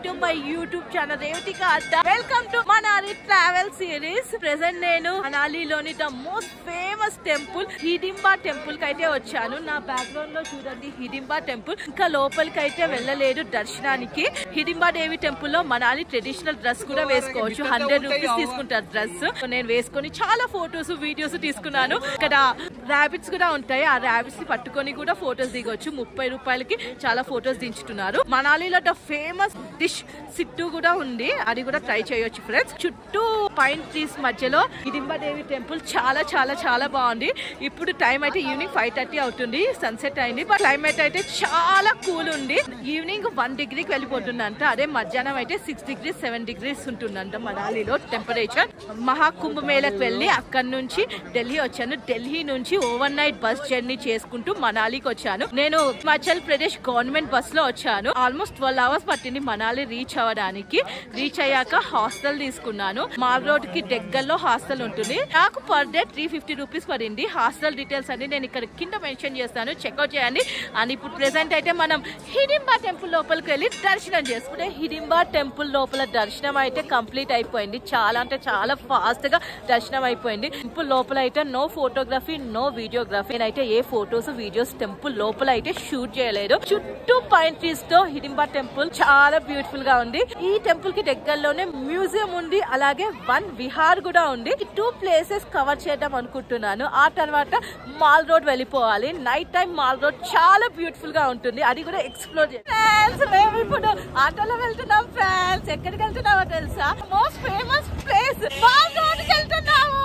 to my YouTube channel Revatika Adda. Welcome to Manali travel series. Present nenu Manali loni the most famous temple Hidimba temple kaite vachanu. Na background lo chudandi Hidimba temple. Inka lopaliki aithe vellaledu darshananiki. Hidimba Devi temple lo Manali traditional dress kuda vesukochu. 100 rupees తీసుకుంటారు dress. నేను వేసుకొని చాలా photos videos తీసుకున్నాను. ఇక్కడ rabbits కూడా ఉంటాయి. ఆ rabbits ని పట్టుకొని కూడా ఫోటోస్ దిగొచ్చు. 30 రూపాయలకి చాలా ఫోటోస్ దించుతున్నారు. మనాలిలో ద ఫేమస్ డిష్ సిట్టు కూడా ఉంది. అది కూడా ట్రై చేయొచ్చు ఫ్రెండ్స్. చుట్టూ పైన్ ట్రీస్ మధ్యలో హిడింబా దేవి టెంపుల్ చాలా చాలా చాలా బాగుంది. ఇప్పుడు టైం అయితే ఈవినింగ్ 5:30 అవుతుంది. సన్సెట్ అయింది. బట్ క్లైమేట్ అయితే చాలా కూల్ ఉంది. ఈవినింగ్ 1 డిగ్రీకి వెళ్ళిపోతుందంట. అదే మధ్యాహ్నం అయితే 6 డిగ్రీస్ 7 డిగ్రీస్ ఉంటుందంట మనాలిలో టెంపరేచర్. మహాకుంభ మేళకు వెళ్ళి అక్కడి నుంచి ఢిల్లీ వచ్చాను. ఢిల్లీ నుంచి ఓవర్ నైట్ బస్ జర్నీ చేసుకుంటూ మనాలికి వచ్చాను. నేను హిమాచల్ ప్రదేశ్ గవర్నమెంట్ బస్ లో వచ్చాను. ఆల్మోస్ట్ 12 అవర్స్ పట్టింది మనాలి రీచ్ అవ్వడానికి. రీచ్ అయ్యాక హాస్టల్ తీసుకున్నాను. మాల్ రోడ్ కి దగ్గరలో హాస్టల్ ఉంటుంది. నాకు పర్ డే 350 రూపీస్ పడింది. హాస్టల్ డీటెయిల్స్ అన్ని నేను ఇక్కడ కింద మెన్షన్ చేస్తాను, చెక్అవుట్ చేయండి. అండ్ ఇప్పుడు ప్రెసెంట్ అయితే మనం హిడింబా టెంపుల్ లోపలికి వెళ్ళి దర్శనం చేసుకుంటే హిడింబా టెంపుల్ లోపల దర్శనం అయితే కంప్లీట్ అయిపోయింది. చాలా అంటే చాలా ఫాస్ట్ గా దర్శనం అయిపోయింది. టెంపుల్ లోపల అయితే నో ఫోటోగ్రఫీ నో వీడియోగ్రఫీ. నేనైతే ఏ ఫోటోస్ వీడియోస్ టెంపుల్ లోపల అయితే షూట్ చేయలేదు. చుట్టూ పైన్ ట్రీస్ తో హిడింబా టెంపుల్ చాలా బ్యూటిఫుల్ గా ఉంది. ఈ టెంపుల్ కి దగ్గరలోనే మ్యూజియం ఉంది. అలాగే 1 విహార్ కూడా ఉంది. 2 ప్లేసెస్ కవర్ చేద్దాం అనుకుంటున్నాను. ఆ తర్వాత మాల్ రోడ్ వెళ్ళిపోవాలి. నైట్ టైం మాల్ రోడ్ చాలా బ్యూటిఫుల్ గా ఉంటుంది. అది కూడా ఎక్స్ప్లోర్ చేయాలి. మేము ఇప్పుడు ఆటోలో వెళ్తున్నాం ఫ్రెండ్స్. ఎక్కడికి వెళ్తున్నామో తెలుసా? Most famous place mall road కి వెళ్తున్నాము.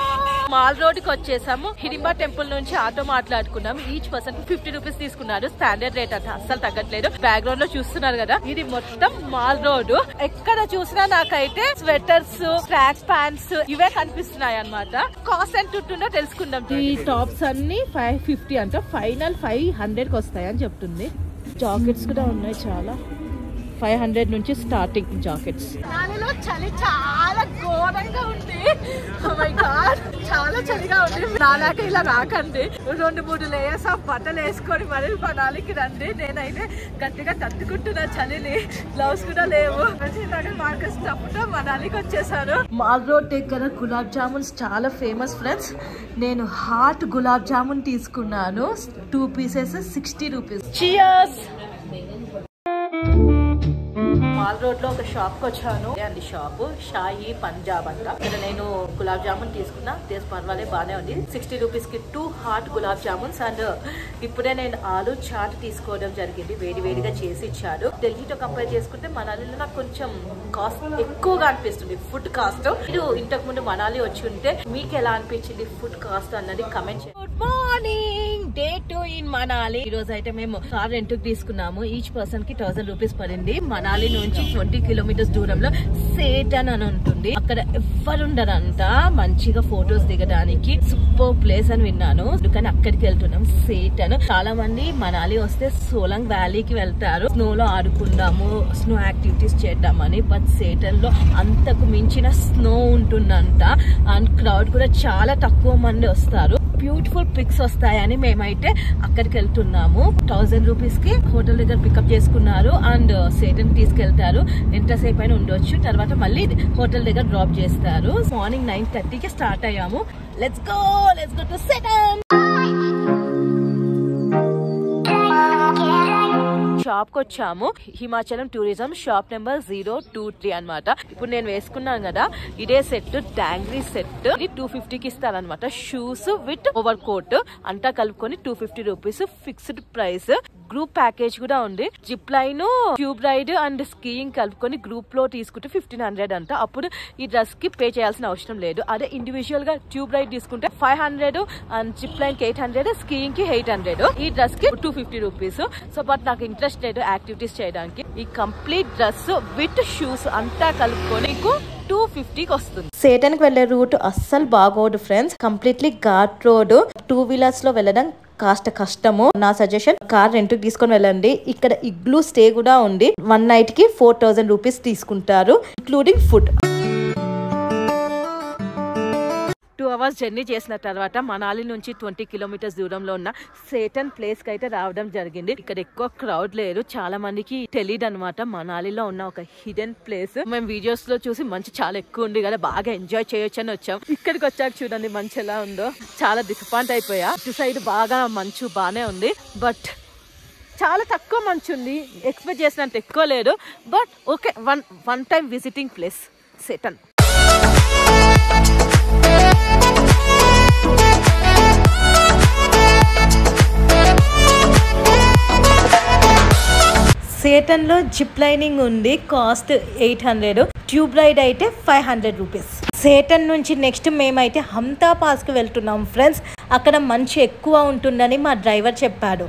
మాల్ రోడ్ కి వచ్చేసాము. హిడింబా టెంపుల్ నుంచి ఆటో మాట్లాడుకున్నాం. ఈచ్ పర్సన్ 50 రూపీస్ తీసుకున్నారు. స్టాండర్డ్ రేట్ అంటే అస్సలు తగ్గట్లేదు. బ్యాక్గ్రౌండ్ లో చూస్తున్నారు కదా, ఇది మొత్తం మాల్ రోడ్. ఎక్కడ చూసినా నాకైతే స్వెటర్స్ ట్రాక్ ప్యాంట్స్ ఇవే కనిపిస్తున్నాయి అన్నమాట. కాస్ట్ ఎంత ఉంటుందో తెలుసుకుందాం. ఈ టాప్స్ అన్ని 550 అంట. ఫైనల్ 500 కి వస్తాయి అని చెప్తుంది. జాకెట్స్ కూడా ఉన్నాయి. చాలా 500 నుంచి స్టార్టింగ్ జాకెట్స్. నాలో చలి చాలా ఘోరంగా ఉంది. ఓ మై గాడ్, చాలా చలిగా ఉంది. నాలాగా ఇలా రాకండి. 2-3 లేయర్స్ ఆఫ్ బట్టలు వేసుకొని మరీ మనాలికి రండి. నేనైతే గట్టిగా తట్టుకుంటున్నా చలిని. గ్లౌస్ కూడా లేవు. మార్కెట్ తప్పుతో మనాలికి వచ్చేసాను. మాల్ రోడ్ దగ్గర గులాబ్ జామున్స్ చాలా ఫేమస్ ఫ్రెండ్స్. నేను హాట్ గులాబ్ జామున్ తీసుకున్నాను. 2 pieces 60 rupees. Cheers. Mall road లో ఒక షాప్ కి వచ్చాను. అండి షాప్ షాయి పంజాబ్ అంట. ఇక్కడ నేను గులాబ్ జామున్ తీసుకున్నా. టేస్ట్ పర్వాలేదు, బానే ఉంది. 60 రూపీస్ కి 2 హాట్ గులాబ్ జామున్స్. అండ్ ఇప్పుడే నేను ఆలు చాట్ తీసుకోవడం జరిగింది. వేడి వేడిగా చేసి ఇచ్చాడు. ఢిల్లీతో కంపేర్ చేసుకుంటే మనాలిలో నాకు కొంచెం కాస్ట్ ఎక్కువగా అనిపిస్తుంది. Food cost. మీరు ఇంతకు ముందు మనాలి వచ్చి ఉంటే మీకు ఎలా అనిపించింది ఫుడ్ కాస్ట్ అన్నది కమెంట్ చేయండి. Good morning, day 2 in Manali. ఈ రోజు అయితే మేము కార్ రెంట్ కి తీసుకున్నాము. ఈచ్ పర్సన్ కి 1000 రూపీస్ పడింది. మనాలి నుంచి 20 కిలోమీటర్స్ దూరంలో సేటన్ అని ఉంటుంది. అక్కడ ఎవరుండరంట. మంచిగా ఫొటోస్ దిగడానికి సూపర్ ప్లేస్ అని విన్నాను. అందుకని అక్కడికి వెళ్తున్నాం. సేటన్. చాలా మంది మనాలి వస్తే సోలంగ్ వ్యాలీకి వెళ్తారు. స్నో లో ఆడుకుందాము, స్నో యాక్టివిటీస్ చేద్దామని. బట్ సేటన్ లో అంతకు మించిన స్నో ఉంటుందంట. అండ్ క్రౌడ్ కూడా చాలా తక్కువ మంది వస్తారు. బ్యూటిఫుల్ పిక్స్ వస్తాయని మేమైతే అక్కడికి వెళ్తున్నాము. 1000 రూపీస్ కి హోటల్ దగ్గర పికప్ చేసుకున్నారు. అండ్ సేటన్ తీసుకెళ్తారు. ఎంతసేపు అయినా ఉండొచ్చు. తర్వాత మళ్ళీ హోటల్ దగ్గర డ్రాప్ చేస్తారు. మార్నింగ్ 9:30కి స్టార్ట్ అయ్యాము. Let's go to Satan. Shop కి వచ్చాము. హిమాచలం టూరిజం షాప్ నెంబర్ 023 అన్నమాట. ఇప్పుడు నేను వేసుకున్నాను కదా, ఇదే సెట్ డాంగ్రీ సెట్. ఇది 250కి ఇస్తారనమాట. షూస్ విత్ ఓవర్ కోట్ అంతా కలుపుకొని 250 rupees fixed price. Group package కూడా ఉంది. Zip line, tube ride and skiing కలుపుకొని గ్రూప్ లో తీసుకుంటే 1500 అంట. అప్పుడు ఈ డ్రెస్ కి పే చేయాల్సిన అవసరం లేదు. అదే ఇండివిజువల్ గా ట్యూబ్ రైడ్ తీసుకుంటే 500 అండ్ జిప్ లైన్ కి 800, స్కీయింగ్ కి 800. ఈ డ్రెస్ కి 250 రూపీస్. సో బట్ నాకు ఇంట్రెస్ట్ లేదు యాక్టివిటీస్ చేయడానికి. ఈ కంప్లీట్ డ్రెస్ విత్ షూస్ అంతా కలుపుకొని 250కి వస్తుంది. సేటన్ కి వెళ్లే రూట్ అస్సలు బాగోదు friends. Completely ghat road. 2 wheelers లో వెళ్ళడం కాస్త కష్టము. నా సజెషన్ కార్ రెంట్ తీసుకొని వెళ్ళండి. ఇక్కడ ఇగ్లూ స్టే కూడా ఉంది. 1 నైట్ కి 4000 రూపీస్ తీసుకుంటారు ఇంక్లూడింగ్ ఫుడ్. 2 hours జర్నీ చేసిన తర్వాత మనాలి నుంచి 20 kilometers దూరంలో ఉన్న సేటన్ ప్లేస్ కి అయితే రావడం జరిగింది. ఇక్కడ ఎక్కువ క్రౌడ్ లేరు, చాలా మందికి తెలియదు అనమాట మనాలిలో ఉన్న ఒక హిడెన్ ప్లేస్. మేము వీడియోస్ లో చూసి మంచి చాలా ఎక్కువ ఉంది కదా, బాగా ఎంజాయ్ చేయొచ్చు అని వచ్చాం. ఇక్కడికి వచ్చాక చూడండి మంచి ఎలా ఉందో, చాలా డిసప్పాయింట్ అయిపోయా. ఇటు సైడ్ బాగా మంచు బానే ఉంది, బట్ చాలా తక్కువ మంచు ఉంది, ఎక్స్పెక్ట్ చేసినంత ఎక్కువ లేదు. But okay, one time visiting place Satan. Satan లో జిప్ లైనింగ్ ఉంది, కాస్ట్ 800, ట్యూబ్ రైడ్ అయితే 500 రూపీస్. సేటన్ నుంచి నెక్స్ట్ మేమైతే హంతా పాస్ కి వెళ్తున్నాం ఫ్రెండ్స్. అక్కడ మంచు ఎక్కువ ఉంటుందని మా డ్రైవర్ చెప్పాడు.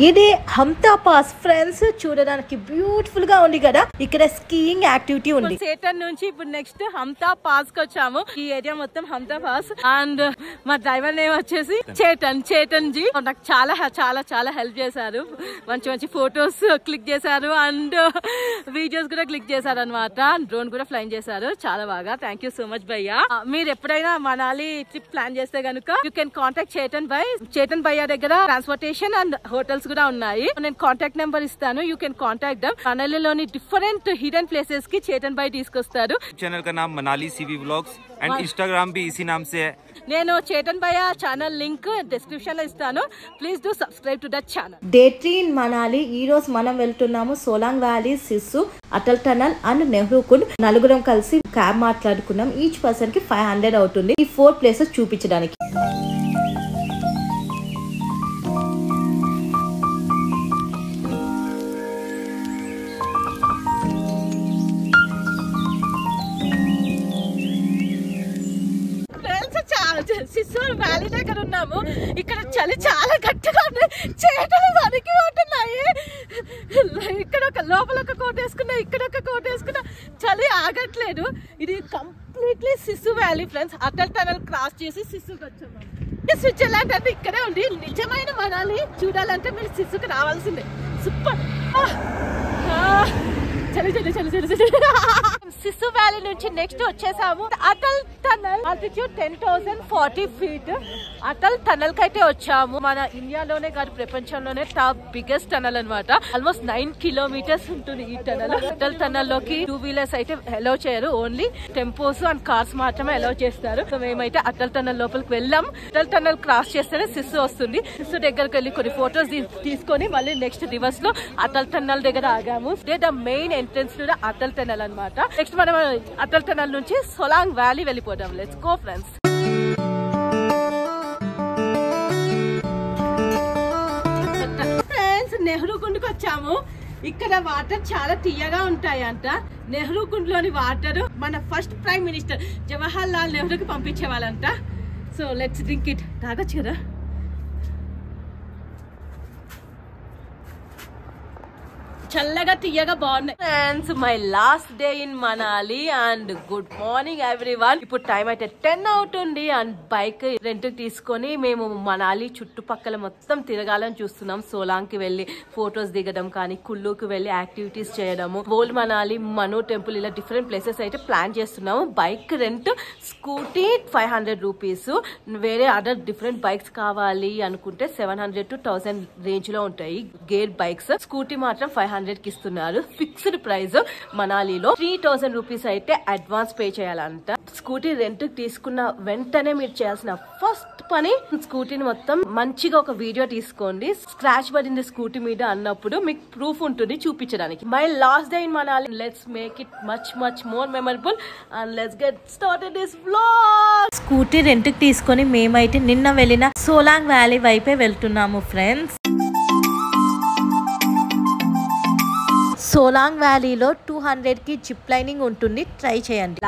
ఇది హంతా పాస్ ఫ్రెండ్స్, చూడడానికి బ్యూటిఫుల్ గా ఉంది కదా. ఇక్కడ స్కీయింగ్ యాక్టివిటీ ఉంది. సేటన్ నుంచి ఇప్పుడు నెక్స్ట్ హంతా పాస్ కి వచ్చాము. ఈ ఏరియా మొత్తం హంతా పాస్. అండ్ మా డ్రైవర్ నేమ్ వచ్చేసి చేతన్ జీ. నాకు చాలా చాలా చాలా హెల్ప్ చేశారు, మంచి ఫొటోస్ క్లిక్ చేశారు అండ్ వీడియోస్ కూడా క్లిక్ చేశారు అనమాట. డ్రోన్ కూడా ఫ్లైంగ్ చేశారు, చాలా బాగా. థ్యాంక్ యూ సో మచ్ భయ్యా. మీరు ఎప్పుడైనా మనాలి ట్రిప్ ప్లాన్ చేస్తే గనుక యూ కెన్ కాంటాక్ట్ చేతన్ భయ్యా దగ్గర ట్రాన్స్పోర్టేషన్ అండ్ హోటల్స్ కూడా ఉన్నాయి. నేను కాంటాక్ట్ నెంబర్ ఇస్తాను, యూ కెన్ కాంటాక్ట్ దమ్. మనాలిలోని డిఫరెంట్ హిడెన్ ప్లేసెస్ కి చేతన్ భాయ్ తీసుకొస్తారు. चैनल का नाम Manali CV vlogs and Instagram भी इसी नाम से है. నేను చేతన్ భయ్య ఛానల్ లింక్ డిస్క్రిప్షన్ లో ఇస్తాను, please do subscribe to that channel. Day 3 in Manali. ఈ రోజు మనం వెళ్తున్నాము Solang valley, sis, Atal tunnel and Nehru Kund. నలుగురం కలిసి క్యాబ్ మాట్లాడుకున్నాం. ఈచ్ పర్సన్ కి 500 అవుతుంది ఈ 4 ప్లేసెస్ చూపించడానికి. సిస్సూర్ వ్యాలీ దగ్గర ఉన్నాము. ఇక్కడ చలి చాలా గట్టిగా ఉంది, చేతులు వణికి ఉంటున్నాయి. ఇక్కడ ఒక లోపల ఒక కోట్ వేసుకున్నా, ఇక్కడ ఒక కోట్ వేసుకున్నా, చలి ఆగట్లేదు. ఇది completely sis valley friends. Atal tunnel cross చేసి సిస్సుకి వచ్చాము. స్విట్జర్లాండ్ అంటే ఇక్కడే ఉంది. నిజమైన మనాలి చూడాలంటే మీరు సిస్సుకి రావాల్సిందే. సూపర్. చలి చలి చలి చలి చలి. సిస్సు వ్యాలీ నుంచి నెక్స్ట్ వచ్చేసాము Atal tunnel. Altitude 10,040 feet. Atal tunnel కి అయితే వచ్చాము. మన ఇండియాలోనే కాదు ప్రపంచంలోనే టాప్ బిగ్గెస్ట్ టనల్ అనమాట. ఆల్మోస్ట్ 9 kilometers ఉంటుంది ఈ టనల్. అటల్ టనల్ లోకి 2 wheelers అయితే అలౌ చేయరు, ఓన్లీ టెంపోస్ అండ్ కార్స్ మాత్రమే అలౌ చేస్తారు. సో మేమైతే అటల్ టనల్ లోపలికి వెళ్ళాం. అటల్ టనల్ క్రాస్ చేస్తేనే సిస్సు వస్తుంది. సిస్సు దగ్గరికి వెళ్ళి కొన్ని ఫొటోస్ తీసుకొని మళ్ళీ నెక్స్ట్ రివర్స్ లో అటల్ టనల్ దగ్గర ఆగాము. The main entrance to Atal tunnel అనమాట. నెక్స్ట్ మనం అటల్ టనల్ నుంచి సోలాంగ్ వ్యాలీ వెళ్ళిపోతాం. Let's go friends. నెహ్రూ కుండ్కి వచ్చాము. ఇక్కడ వాటర్ చాలా తీయగా ఉంటాయంట. నెహ్రూ కుండ్ లోని వాటర్ మన first prime minister Jawahar Lal నెహ్రూకి పంపించేవాళ్ళంట. So let's drink it. తాగొచ్చు కదా. చల్లగా తీయగా బాగున్నాయి friends. My last day in Manali and good morning everyone. ఇప్పుడు టైం అయితే 10 అవుతుంది అండ్ బైక్ రెంట్ తీసుకొని మేము మనాలి చుట్టుపక్కల మొత్తం తిరగాలని చూస్తున్నాం. సోలాంగ్ కి వెళ్లి ఫొటోస్ దిగడం కానీ, కుల్లుకి వెళ్లి యాక్టివిటీస్ చేయడము, ఓల్డ్ మనాలి, మనో టెంపుల్, ఇలా డిఫరెంట్ ప్లేసెస్ అయితే ప్లాన్ చేస్తున్నాము. Bike rent scooty 500 rupees. వేరే అదర్ డిఫరెంట్ బైక్స్ కావాలి అనుకుంటే 700 to 1000 రేంజ్ లో ఉంటాయి గేర్ బైక్స్. స్కూటీ మాత్రం 500 కి ఇస్తున్నారు. Fixed price. మనాలిలో 3000 రూపీస్ అయితే అడ్వాన్స్ పే చేయాలంట. స్కూటీ రెంట్ తీసుకున్న వెంటనే మీరు చేయాల్సిన ఫస్ట్ పని స్కూటీని మొత్తం మంచిగా ఒక వీడియో తీసుకోండి. స్క్రాచ్ పడింది స్కూటీ మీద అన్నప్పుడు మీకు ప్రూఫ్ ఉంటుంది చూపించడానికి. My last day in Manali. Let's make it much more memorable and let's get started this vlog. Scooty rent కి తీసుకొని మేమైతే నిన్న వెళ్ళిన సోలాంగ్ వ్యాలీ వైపే వెళ్తున్నాము ఫ్రెండ్స్. సోలాంగ్ వ్యాలీలో 200 కి జిప్ లైనింగ్ ఉంటుంది, ట్రై చేయండి.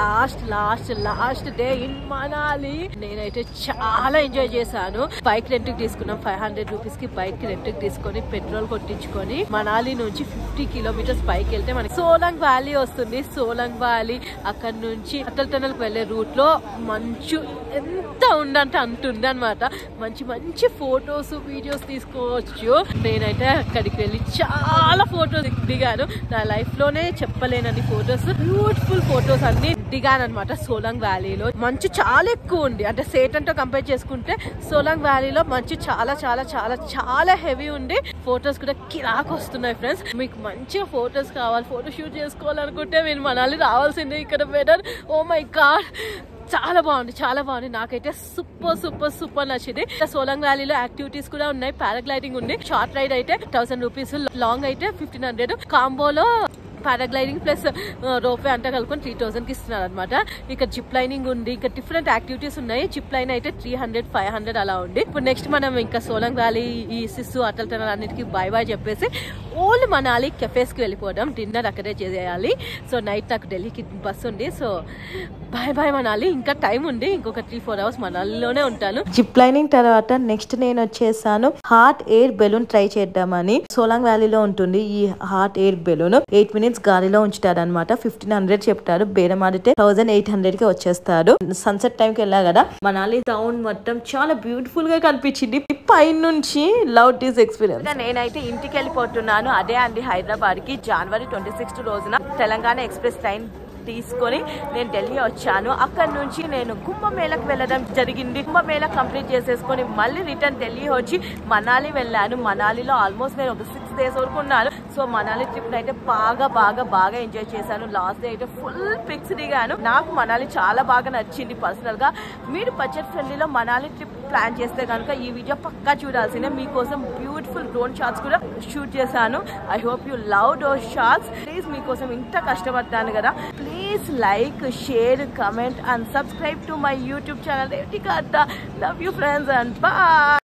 Last day in Manali. నేనైతే చాలా ఎంజాయ్ చేశాను. బైక్ రెంట్ కి తీసుకున్నాం 500 రూపీస్ కి. బైక్ రెంట్ కి తీసుకొని పెట్రోల్ కొట్టించుకొని మనాలి నుంచి 50 kilometers బైక్ వెళ్తే మనకి సోలాంగ్ వ్యాలీ వస్తుంది. సోలాంగ్ వ్యాలీ అక్కడ నుంచి అటల్ టనల్ కి వెళ్లే రూట్ లో మంచు ఎంత ఉందంటే అంత ఉంది అనమాట. మంచి ఫొటోస్ వీడియోస్ తీసుకోవచ్చు. నేనైతే అక్కడికి వెళ్ళి చాలా ఫొటోస్ దిగాను. నా లైఫ్ లోనే చెప్పలేనని ఫొటోస్, బ్యూటిఫుల్ ఫొటోస్ అన్ని దిగాను అనమాట సోలాంగ్ వ్యాలీలో. మంచు చాలా ఎక్కువ ఉంది, అంటే సేటన్ తో కంపేర్ చేసుకుంటే సోలాంగ్ వ్యాలీలో మంచు చాలా చాలా చాలా చాలా హెవీ ఉంది. ఫొటోస్ కూడా కిరాక్ వస్తున్నాయి ఫ్రెండ్స్. మీకు మంచిగా ఫొటోస్ కావాలి, ఫోటో షూట్ చేసుకోవాలనుకుంటే మీరు మనాలి రావాల్సిందే. ఇక్కడ వెదర్ ఓ మై గాడ్ చాలా బాగుంది, చాలా బాగుంది. నాకైతే సూపర్ సూపర్ సూపర్ నచ్చింది. సోలాంగ్ వ్యాలీలో యాక్టివిటీస్ కూడా ఉన్నాయి. పారాగ్లైడింగ్ ఉంది, షార్ట్ రైడ్ అయితే 1000 రూపీస్, లాంగ్ అయితే 1500. కాంబోలో పారాగ్లైడింగ్ ప్లస్ రోప్వే అంతా కలుపుకొని 3000 కి ఇస్తున్నారు అనమాట. ఇక్కడ జిప్ లైనింగ్ ఉంది, ఇంకా డిఫరెంట్ యాక్టివిటీస్ ఉన్నాయి. జిప్ లైన్ అయితే 300, 500 అలా ఉంది. ఇప్పుడు నెక్స్ట్ మనం ఇంకా సోలాంగ్ వ్యాలీ, ఈ సిస్సు, అటల్ టనల్ అన్నిటికీ బై బై చెప్పేసి ఓల్డ్ మనాలి కెఫేస్ కి వెళ్ళిపోవడం. డిన్నర్ అక్కడే చేయాలి. సో నైట్ నాకు ఢిల్లీకి బస్ ఉంది. So by by Manali. ఇంకా టైం ఉంది, ఇంకొక 3-4 అవర్స్ మనాలిలోనే ఉంటాను. జిప్ లైనింగ్ తర్వాత నెక్స్ట్ నేను వచ్చేసాను హాట్ ఎయిర్ బెలూన్ ట్రై చేద్దామని. సోలాంగ్ వ్యాలీలో ఉంటుంది ఈ హాట్ ఎయిర్ బెలూన్. 8 minutes గాలిలో ఉంచుతారు అనమాట. 1500 చెప్తారు, బేరం ఆడితే 1800 కి వచ్చేస్తారు. సన్సెట్ టైం కి వెళ్ళా కదా, మనాలి టౌన్ మొత్తం చాలా బ్యూటిఫుల్ గా కనిపించింది పై నుంచి. Love this experience. నేనైతే ఇంటికి వెళ్ళిపోతున్నాను. అదే అండి హైదరాబాద్ కి January 26 రోజున తెలంగాణ ఎక్స్ప్రెస్ ట్రైన్ తీసుకొని నేను ఢిల్లీ వచ్చాను. అక్కడ నుంచి నేను కుంభమేళకు వెళ్ళడం జరిగింది. కుంభమేళ కంప్లీట్ చేసేసుకొని మళ్ళీ రిటర్న్ ఢిల్లీ వచ్చి మనాలి వెళ్ళాను. మనాలిలో ఆల్మోస్ట్ నేను ఒక 6 days వరకు ఉన్నాను. సో మనాలి ట్రిప్ అయితే బాగా బాగా బాగా ఎంజాయ్ చేశాను. లాస్ట్ డే అయితే ఫుల్ పిక్స్ దిగాను. నాకు మనాలి చాలా బాగా నచ్చింది పర్సనల్ గా. మీరు బడ్జెట్ ఫ్రెండ్లీలో మనాలి ట్రిప్ ప్లాన్ చేస్తే కనుక ఈ వీడియో పక్కా చూడాల్సిందే. మీకోసం బ్యూటిఫుల్ డ్రోన్ షాట్స్ కూడా షూట్ చేశాను. I hope you love those shots. Please మీకోసం ఇంత కష్టపడ్డాను కదా, please like, share, comment and subscribe to my YouTube channel Revathika Adda. Love you friends and bye.